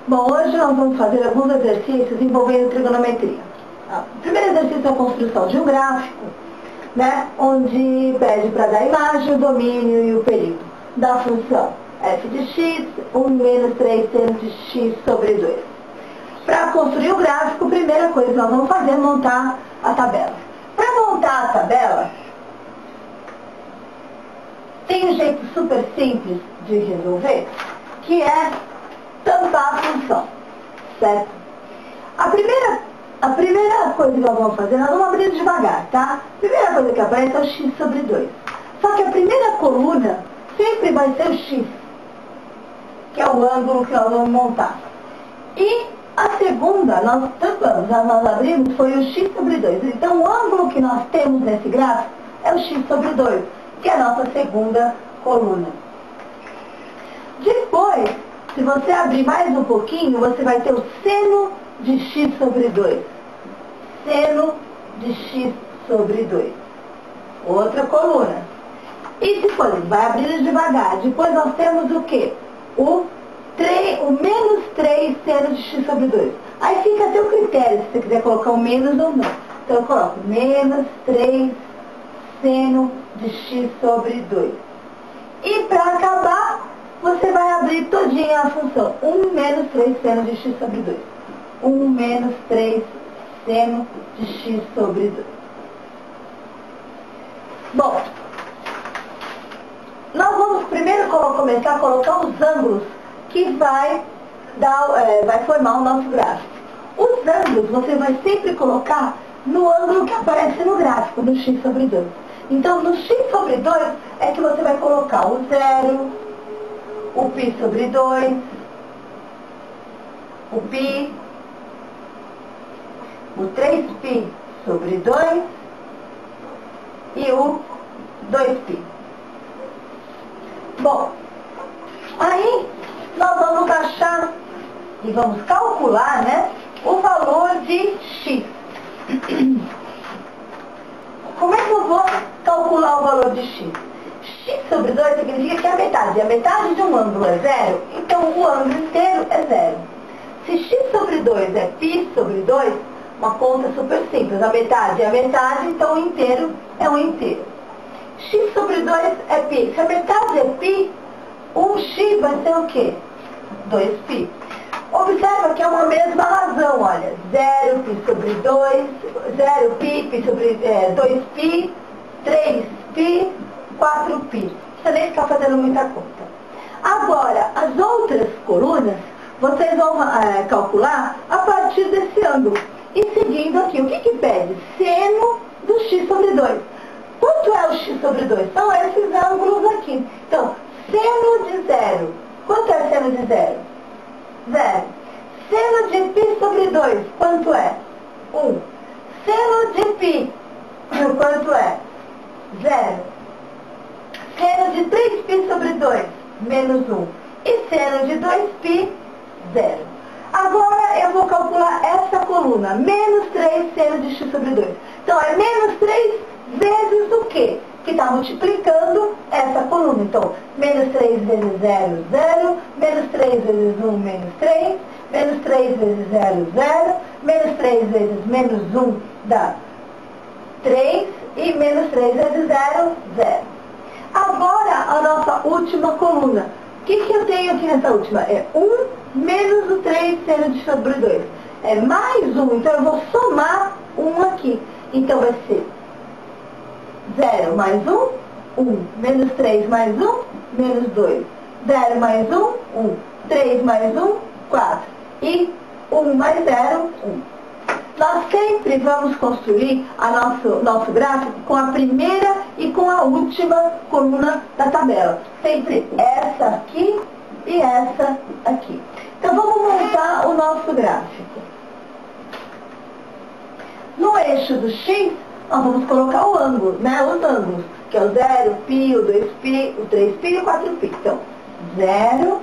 Bom, hoje nós vamos fazer alguns exercícios envolvendo trigonometria. O primeiro exercício é a construção de um gráfico, né, onde pede para dar a imagem, o domínio e o período da função f de x, 1 menos 3 seno de x sobre 2. Para construir o gráfico, a primeira coisa que nós vamos fazer é montar a tabela. Para montar a tabela, tem um jeito super simples de resolver, que é tampar a função, certo? A primeira coisa que nós vamos fazer, nós vamos abrir devagar, tá? A primeira coisa que aparece é o x sobre 2. Só que a primeira coluna sempre vai ser o x, que é o ângulo que nós vamos montar. E a segunda, nós tampamos, nós abrimos, foi o x sobre 2. Então o ângulo que nós temos nesse gráfico é o x sobre 2, que é a nossa segunda coluna. Depois, se você abrir mais um pouquinho, você vai ter o seno de x sobre 2. Seno de x sobre 2. Outra coluna. E depois, vai abrindo devagar. Depois nós temos o quê? O menos 3 seno de x sobre 2. Aí fica a seu critério, se você quiser colocar o menos ou não. Então eu coloco menos 3 seno de x sobre 2. E para acabar, você vai abrir todinha a função. 1 menos 3 seno de x sobre 2. 1 menos 3 seno de x sobre 2. Bom, nós vamos primeiro começar a colocar os ângulos que vai formar o nosso gráfico. Os ângulos você vai sempre colocar no ângulo que aparece no gráfico, no x sobre 2. Então, no x sobre 2 é que você vai colocar o 0, o π sobre 2, o π, o 3π sobre 2 e o 2π. Bom, aí nós vamos achar e vamos calcular, né, o valor de x. Como é que eu vou calcular o valor de x? X sobre 2 significa que é a metade. E a metade de um ângulo é 0, então o ângulo inteiro é 0. Se x sobre 2 é π sobre 2, uma conta super simples. A metade é a metade, então o inteiro é um inteiro. X sobre 2 é π. Se a metade é π, 1x vai ser o quê? 2π. Observa que é uma mesma razão, olha. 0π sobre 2, 0π sobre 2π, 3π, 4π. Não precisa nem ficar fazendo muita conta. Agora, as outras colunas, vocês vão calcular a partir desse ângulo. E seguindo aqui, o que pede? Seno do x sobre 2. Quanto é o x sobre 2? São esses ângulos aqui. Então, seno de 0. Quanto é seno de 0? 0. Seno de π sobre 2. Quanto é? 1. Seno de π. Quanto é? 0. Seno de 3π sobre 2. Menos 1. E seno de 2π, 0. Agora eu vou calcular essa coluna. Menos 3 seno de x sobre 2. Então é menos 3 vezes o quê? Que está multiplicando essa coluna. Então, menos 3 vezes 0, 0. Menos 3 vezes 1, menos 3. Menos 3 vezes 0, 0. Menos 3 vezes menos 1 dá 3. E menos 3 vezes 0, 0. Agora, a nossa última coluna. O que eu tenho aqui nessa última? É 1 menos o 3 seno de x sobre 2. É mais 1. Então, eu vou somar 1 aqui. Então, vai ser 0 mais 1, 1. Menos 3 mais 1, menos 2. 0 mais 1, 1. 3 mais 1, 4. E 1 mais 0, 1. Nós sempre vamos construir nosso gráfico com a primeira e com a última coluna da tabela. Sempre essa aqui e essa aqui. Então, vamos montar o nosso gráfico. No eixo do x, nós vamos colocar o ângulo, né? Os ângulos, que é o 0, π, o 2π, o 3π e o 4π. Então, 0,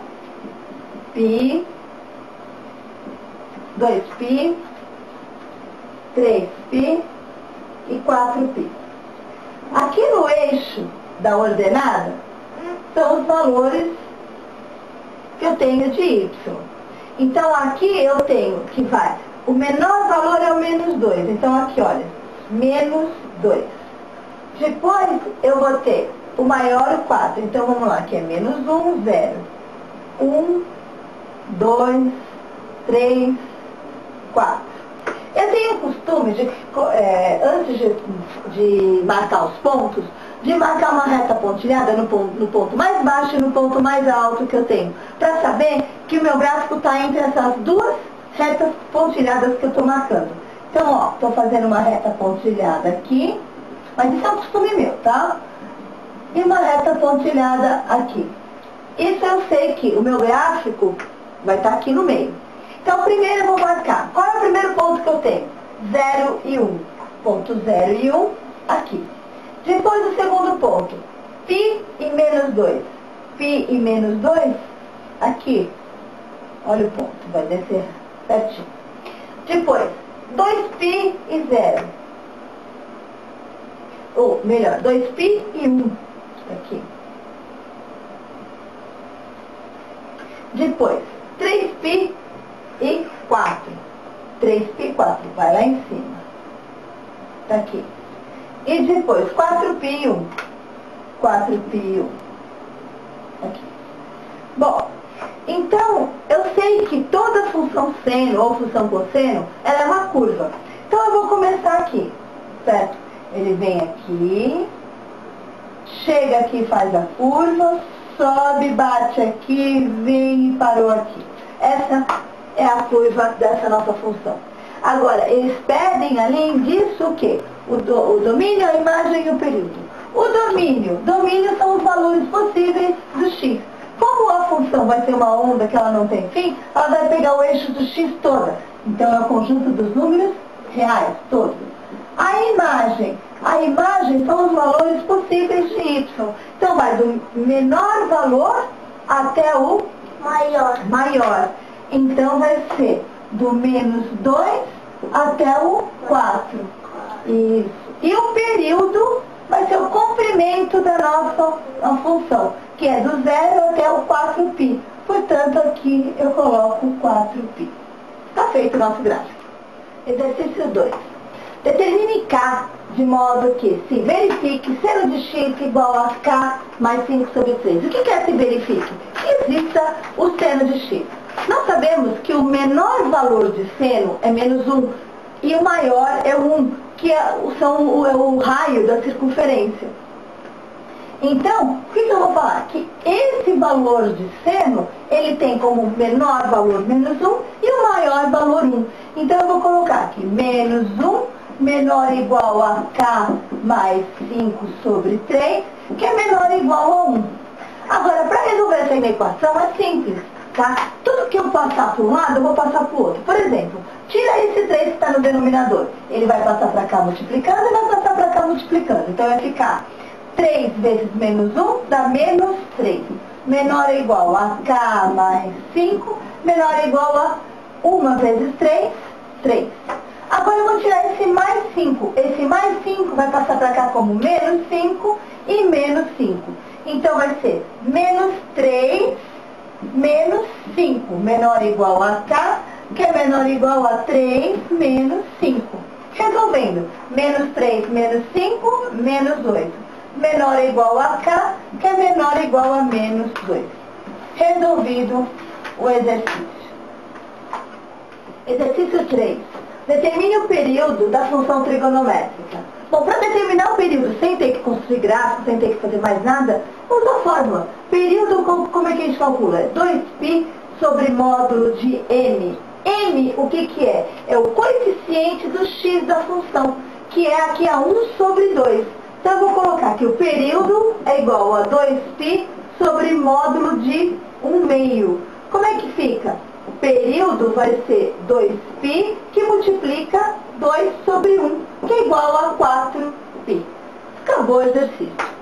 π, 2π, 3π e 4π. Aqui no eixo da ordenada, são os valores que eu tenho de y. Então aqui eu tenho que vai, o menor valor é o menos 2. Então aqui, olha, menos 2. Depois eu vou ter o maior, o 4. Então vamos lá, aqui é menos 1, 0. 1, 2, 3, 4. Eu tenho o costume de, antes de marcar os pontos, de marcar uma reta pontilhada no ponto mais baixo e no ponto mais alto que eu tenho, para saber que o meu gráfico está entre essas duas retas pontilhadas que eu estou marcando. Então, ó, estou fazendo uma reta pontilhada aqui, mas isso é um costume meu, tá? E uma reta pontilhada aqui. Isso eu sei que o meu gráfico vai estar aqui no meio. Então, primeiro eu vou marcar. Qual é o primeiro ponto que eu tenho? 0 e 1. Ponto 0 e 1, aqui. Depois o segundo ponto, π e menos 2. Π e menos 2, aqui. Olha o ponto, vai descer certinho. Depois, 2π e 0. Ou melhor, 2π e 1, aqui. Depois, 3π e 4. 3π e 4, vai lá em cima. Tá aqui. E depois, 4π e 1. 4π e 1. Aqui. Bom, então, eu sei que toda função seno ou função cosseno, ela é uma curva. Então, eu vou começar aqui, certo? Ele vem aqui, chega aqui, faz a curva, sobe, bate aqui, vem e parou aqui. Essa é a curva dessa nossa função. Agora, eles pedem, além disso, o quê? O domínio, a imagem e o período. O domínio são os valores possíveis do x. Como a função vai ser uma onda que ela não tem fim, ela vai pegar o eixo do x toda. Então, é o conjunto dos números reais, todos. A imagem são os valores possíveis de y. Então, vai do menor valor até o maior. Então, vai ser do menos 2 até o 4. Isso. E o período vai ser o comprimento da nossa função, que é do 0 até o 4π. Portanto, aqui eu coloco 4π. Está feito o nosso gráfico. Exercício 2. Determine K de modo que se verifique seno de x igual a K mais 5 sobre 3. O que é se verifique? Que exista o seno de x. Nós sabemos que o menor valor de seno é menos 1 e o maior é 1, que é o raio da circunferência. Então, o que eu vou falar? Que esse valor de seno, ele tem como menor valor menos 1 e o maior valor 1. Então, eu vou colocar aqui menos 1 menor ou igual a K mais 5 sobre 3, que é menor ou igual a 1. Agora, para resolver essa equação é simples, tá? Tudo que eu passar para um lado, eu vou passar para o outro. Por exemplo, tira esse 3 que está no denominador. Ele vai passar para cá multiplicando e vai passar para cá multiplicando. Então, vai ficar 3 vezes menos 1 dá menos 3. Menor ou igual a K mais 5, menor ou igual a 1 vezes 3, 3. Agora eu vou tirar esse mais 5. Esse mais 5 vai passar para cá como menos 5 e menos 5. Então vai ser menos 3, menos 5. Menor ou igual a K, que é menor ou igual a 3, menos 5. Resolvendo, menos 3, menos 5, menos 8. Menor ou igual a K, que é menor ou igual a menos 2. Resolvido o exercício. Exercício 3. Determine o período da função trigonométrica. Bom, para determinar o período sem ter que construir gráfico, sem ter que fazer mais nada, usa a fórmula. Período, como é que a gente calcula? É 2π sobre módulo de m. M, o que é? É o coeficiente do x da função, que é aqui a 1 sobre 2. Então eu vou colocar que o período é igual a 2π sobre módulo de 1/2. Como é que fica? O período vai ser 2π que multiplica 2 sobre 1, que é igual a 4π. Acabou o exercício.